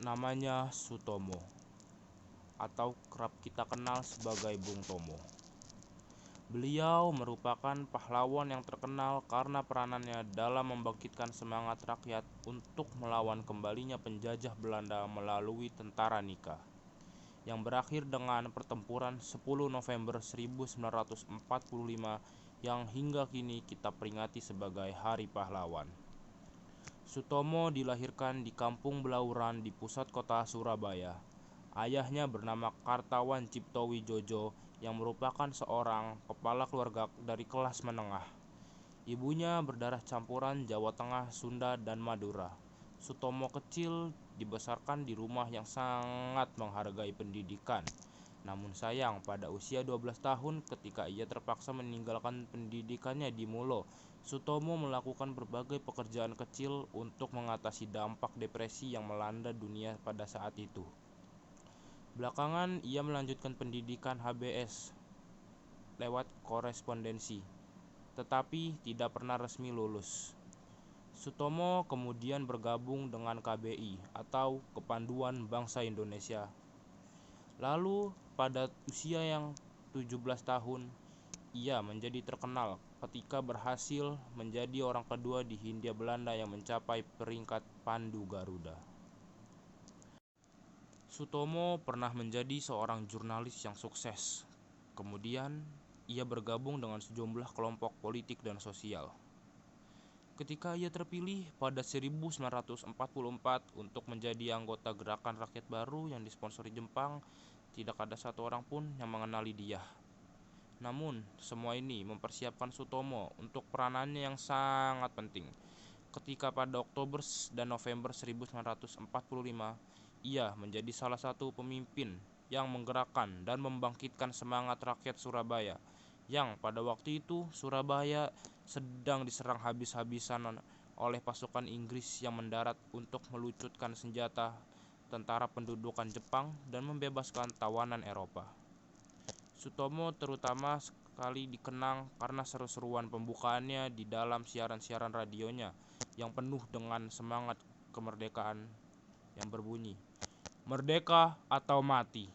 namanya Sutomo, atau kerap kita kenal sebagai Bung Tomo. Beliau merupakan pahlawan yang terkenal karena peranannya dalam membangkitkan semangat rakyat untuk melawan kembalinya penjajah Belanda melalui Tentara Nika, yang berakhir dengan pertempuran 10 November 1945 yang hingga kini kita peringati sebagai Hari Pahlawan. Sutomo dilahirkan di Kampung Belauran di pusat kota Surabaya. Ayahnya bernama Kartawan Cipto Wijojo yang merupakan seorang kepala keluarga dari kelas menengah. Ibunya berdarah campuran Jawa Tengah, Sunda, dan Madura. Sutomo kecil dibesarkan di rumah yang sangat menghargai pendidikan. Namun sayang, pada usia 12 tahun ketika ia terpaksa meninggalkan pendidikannya di Mulo, Sutomo melakukan berbagai pekerjaan kecil untuk mengatasi dampak depresi yang melanda dunia pada saat itu. Belakangan ia melanjutkan pendidikan HBS lewat korespondensi, tetapi tidak pernah resmi lulus. Sutomo kemudian bergabung dengan KBI atau Kepanduan Bangsa Indonesia. Lalu pada usia yang 17 tahun, ia menjadi terkenal ketika berhasil menjadi orang kedua di Hindia Belanda yang mencapai peringkat Pandu Garuda. Sutomo pernah menjadi seorang jurnalis yang sukses. Kemudian, ia bergabung dengan sejumlah kelompok politik dan sosial. Ketika ia terpilih pada 1944 untuk menjadi anggota Gerakan Rakyat Baru yang disponsori Jepang, tidak ada satu orang pun yang mengenali dia. Namun, semua ini mempersiapkan Sutomo untuk peranannya yang sangat penting. Ketika pada Oktober dan November 1945, ia menjadi salah satu pemimpin yang menggerakkan dan membangkitkan semangat rakyat Surabaya, yang pada waktu itu Surabaya sedang diserang habis-habisan oleh pasukan Inggris yang mendarat untuk meluncurkan senjata tentara pendudukan Jepang dan membebaskan tawanan Eropa. Sutomo terutama sekali dikenang karena seru-seruan pembukaannya di dalam siaran-siaran radionya yang penuh dengan semangat kemerdekaan yang berbunyi, "Merdeka atau mati."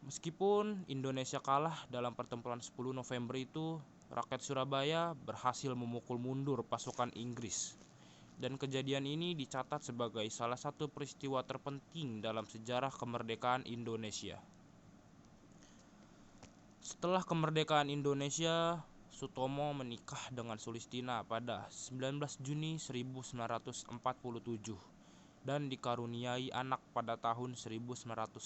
Meskipun Indonesia kalah dalam pertempuran 10 November itu, rakyat Surabaya berhasil memukul mundur pasukan Inggris. Dan kejadian ini dicatat sebagai salah satu peristiwa terpenting dalam sejarah kemerdekaan Indonesia. Setelah kemerdekaan Indonesia, Sutomo menikah dengan Sulistina pada 19 Juni 1947 dan dikaruniai anak pada tahun 1950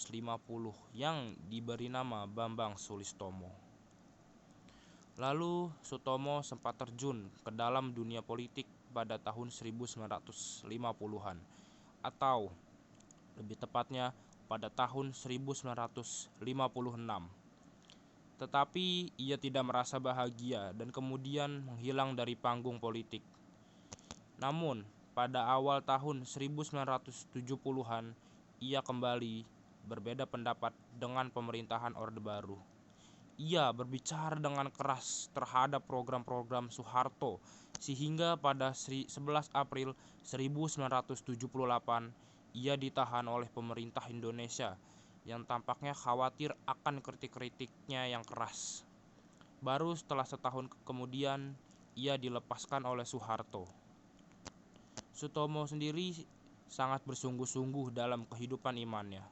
yang diberi nama Bambang Sulistomo. Lalu Sutomo sempat terjun ke dalam dunia politik pada tahun 1950-an, atau lebih tepatnya pada tahun 1956. Tetapi ia tidak merasa bahagia dan kemudian menghilang dari panggung politik. Namun, pada awal tahun 1970-an, ia kembali berbeda pendapat dengan pemerintahan Orde Baru. Ia berbicara dengan keras terhadap program-program Soeharto, sehingga pada 11 April 1978 ia ditahan oleh pemerintah Indonesia yang tampaknya khawatir akan kritik-kritiknya yang keras. Baru setelah setahun kemudian ia dilepaskan oleh Soeharto. Sutomo sendiri sangat bersungguh-sungguh dalam kehidupan imannya,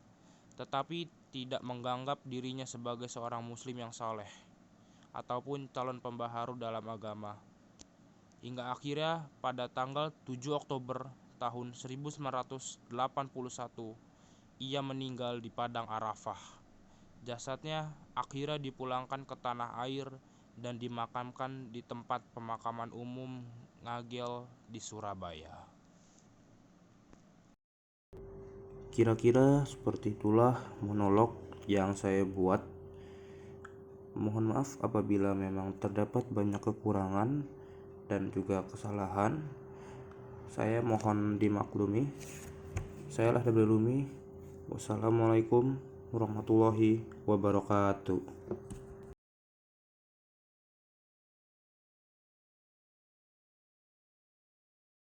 tetapi tidak menganggap dirinya sebagai seorang muslim yang saleh ataupun calon pembaharu dalam agama. Hingga akhirnya pada tanggal 7 Oktober tahun 1981 ia meninggal di Padang Arafah. Jasadnya akhirnya dipulangkan ke tanah air dan dimakamkan di tempat pemakaman umum Ngagel di Surabaya. Kira-kira seperti itulah monolog yang saya buat. Mohon maaf apabila memang terdapat banyak kekurangan dan juga kesalahan. Saya mohon dimaklumi. Saya Lahdab Rumi. Wassalamualaikum warahmatullahi wabarakatuh.